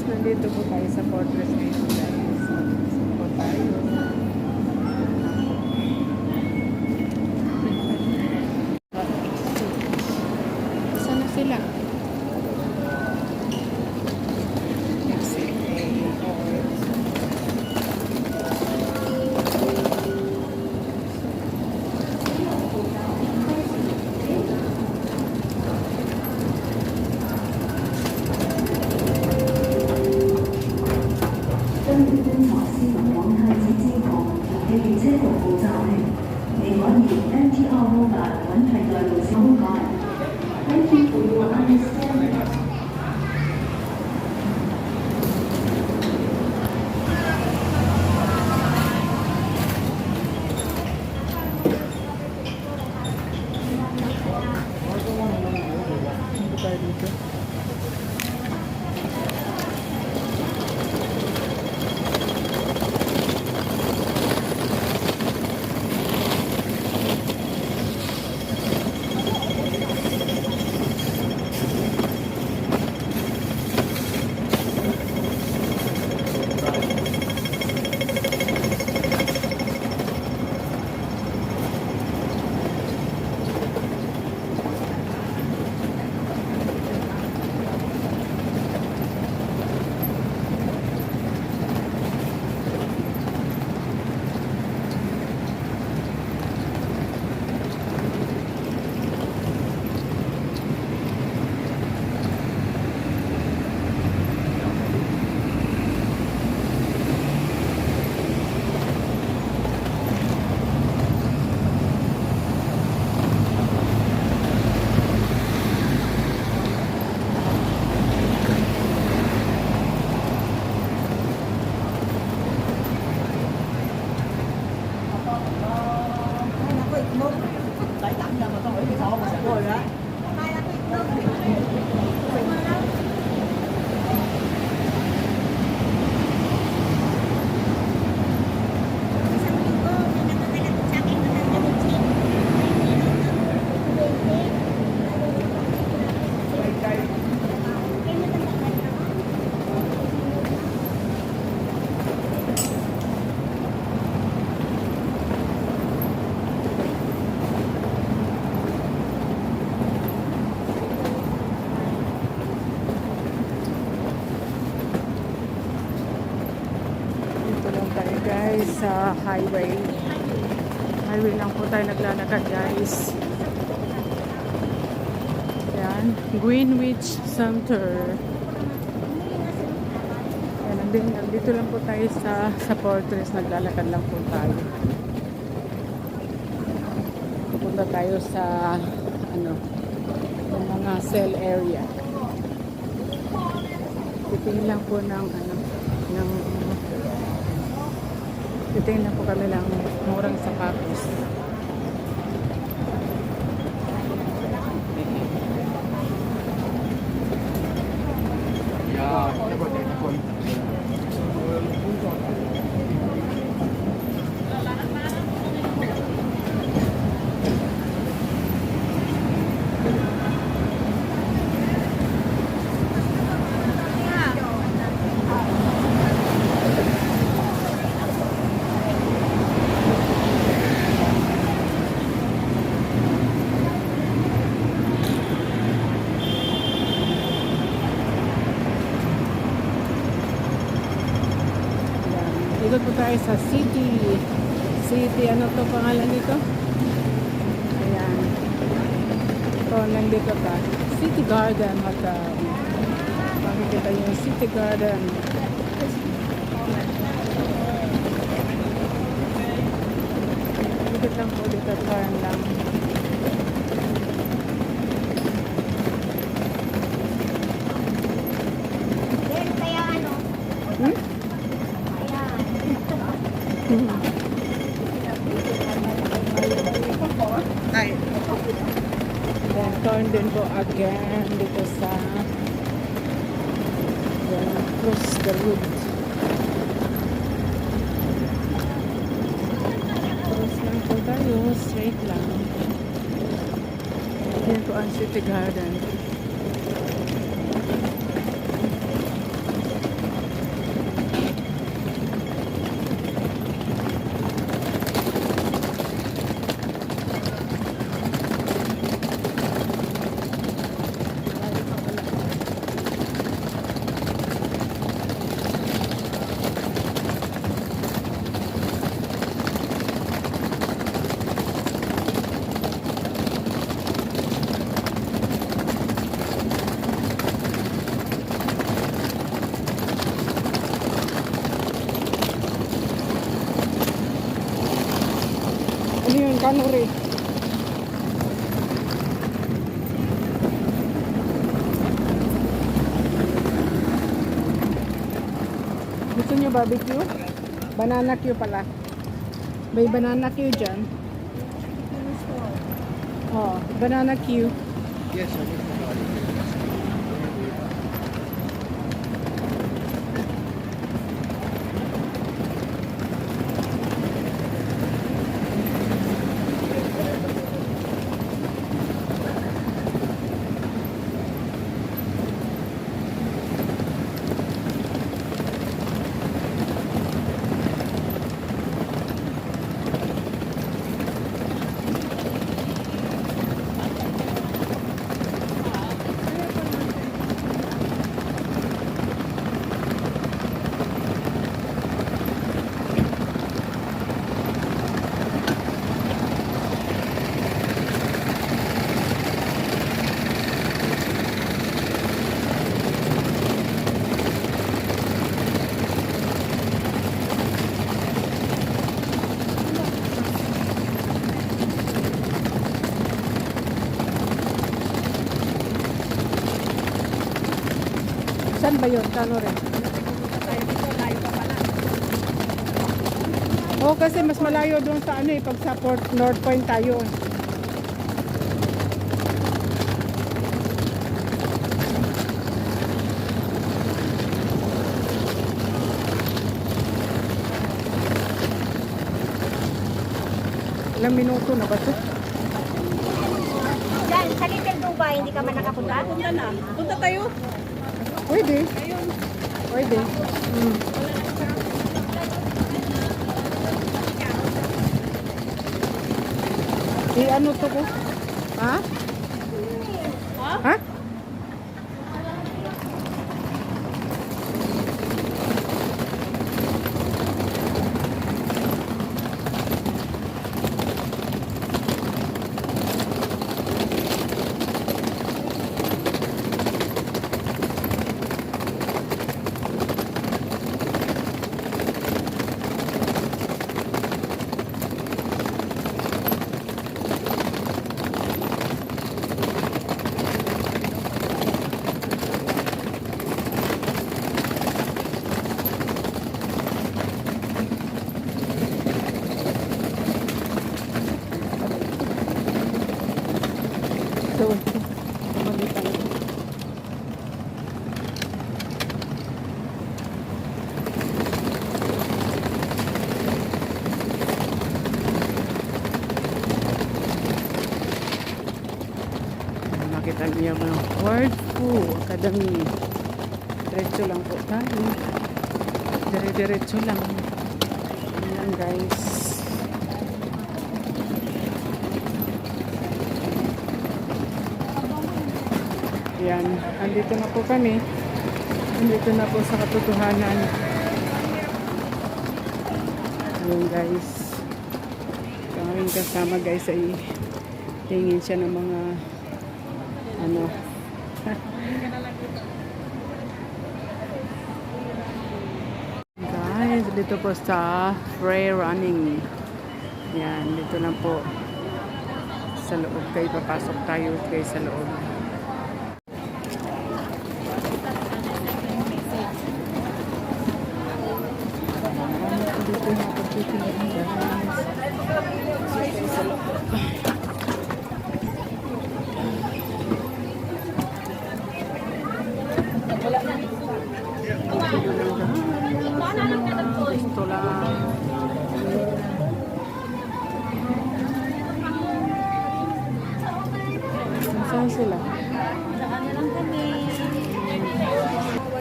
nandito po tayo sa Fortress ngayon guys. Saan po tayo? Saan na sila? Thank you for your understanding. Saan tayo dito? Guys, sa highway lang po tayo naglalakad guys. Yan, Greenwich Center. Yan, nandito lang po tayo sa Fortress, naglalakad lang po tayo. Pupunta tayo sa yung mga cell area. Titingin lang po ng titingin po kami ng murang sapatos. Dito po tayo sa City, ano to pangalan nito? Ayan. Ito, nandito pa. City Garden Hotel. Makikita yung City Garden. Dito lang po, dito turn lang. Then turn din po again dito sa cross the road. Cross lang po tayo, straight lang. Yan po ang City Garden. kanuri. Gusto nyo barbecue? Banana Q pala. May banana Q dyan. Oh, banana Q. Yes, I need to buy it. Saan ba yun? Kanuri. Oo, kasi mas malayo doon sa ano eh, pag sa Port North Point tayo. Ilang minuto na ba ito? Diyan, sa Little Dubai, hindi ka man nakapunta? Punta na. Punta tayo. Pwede. Pwede. Ano to ko? Ha? Ha? So, kumalitan ko. Makita niyo mga World Food Academy. Diretso lang po tayo. Dire-diretso lang. Ayan guys. Yan, andito na po kami. Andito na po sa katotohanan. Ayan guys. Ang aming kasama guys ay tingin siya ng mga ano. Guys, dito po sa free running. Yan, dito na po sa loob kayo. Papasok tayo guys sa loob. Gusto lang. Saan sila?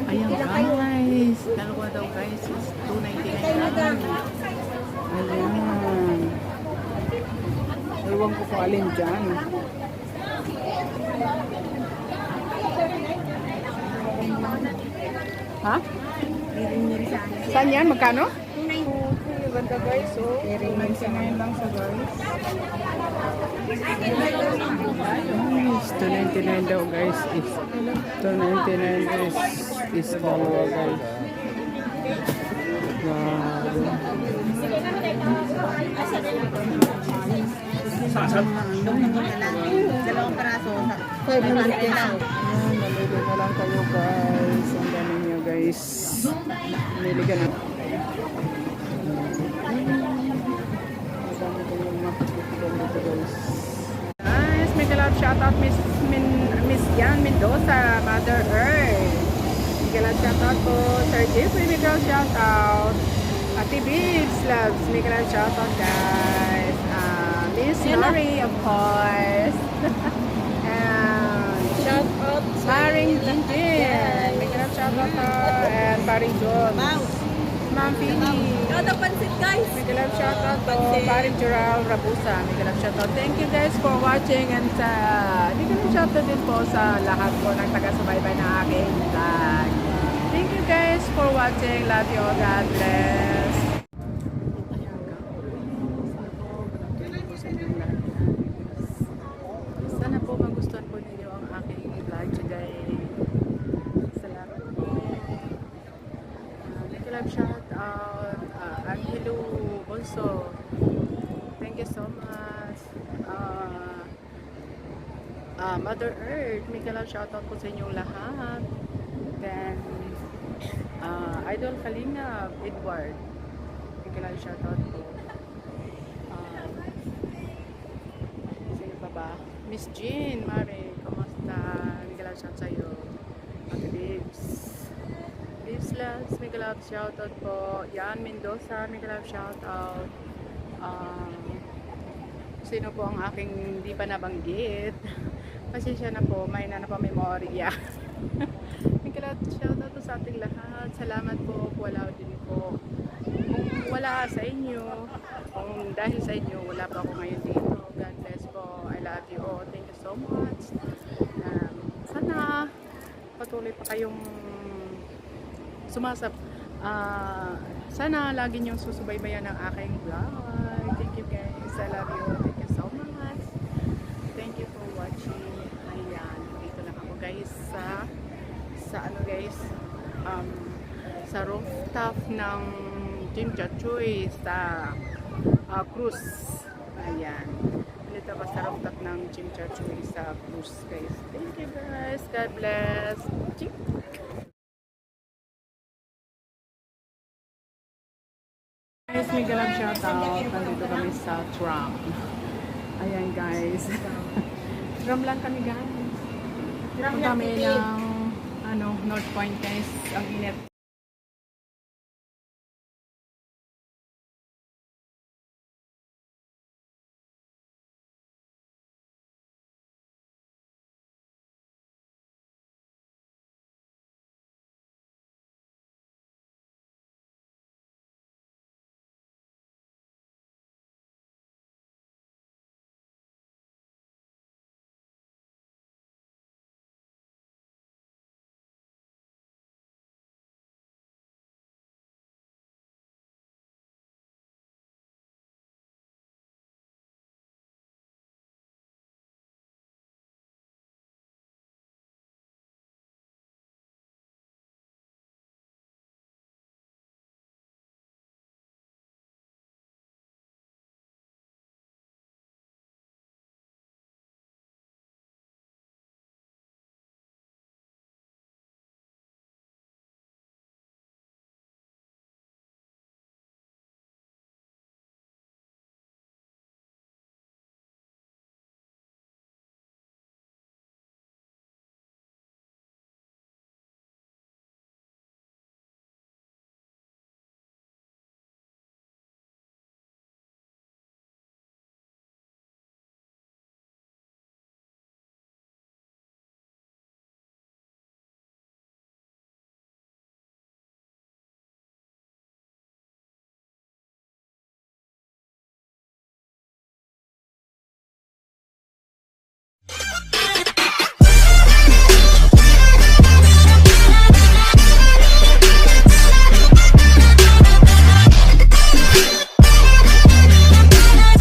Ayan guys. Dalawa daw guys is 299. Ayan. Ewan ko kung alin dyan. Ha? Saan yan? Magkano? 290. Ganda guys, oh. 299 lang sa guys. Nice. 299 daw guys. 299 is dalawa guys. Wow. Dalawang peraso. 500 lang. Ayan, namili na lang kayo guys. Ang dami niyo guys. Namili ka na. Ang dami kayong mapipitigan dito guys. Guys, may kalab shoutout Miss Yan Mendoza, Mother Earth. May kalab shoutout po Sir Jeffrey, may kalab shoutout. Ate Bibs Loves, may kalab shoutout guys. Miss Nori, of course. And Shout out Paring Jinjin. May kalab shoutout her. And Paring John. Ma'am Philly. Kada pansit guys. May kalab shoutout po Paring Jural Rabusa. May kalab shoutout. Thank you guys for watching. And may kalab shoutout din po sa lahat po ng taga-subaybay na aking vlog. Thank you guys for watching. Love you all. God bless. Sana po magustuhan po ninyo ang aking vlog today. Salamat po. Make a love shout out. Angelo Bonso. Thank you so much. Mother Earth. Make a love shout out po sa inyong lahat. Then, Idol Kalinga Edward. Make a love shout out po. Sino pa ba? Miss Jean, Mare, kumusta? Make a love shout sa'yo. Ate Bibs. Bibs Loves, make a love shout out po. Yan Mendoza, make a love shout out. Sino po ang aking hindi pa nabanggit? Pasensya na po, may na pa memorya. Make a love shout out po sa ating lahat. Salamat po, wala din po. Kung wala sa inyo, kung dahil sa inyo, wala pa ako ngayon dito. God bless po. I love you all. Thank you so much. Sana patuloy pa kayong sana lagi niyong susubaybayan ng aking vlog. Thank you guys. I love you. Thank you so much. Thank you for watching. Ayan. Dito lang ako guys sa ano guys sa rooftop ng Jim Chachoy sa cruise. Ayan. Dito ako sa rooftop ng Jim Chachoy sa cruise guys. Thank you guys. God bless. Chik. Guys, may galang shoutout. Nandito kami sa tram. Ayan guys. Tram lang kami guys. Tram kami ng North Point guys. Ang init.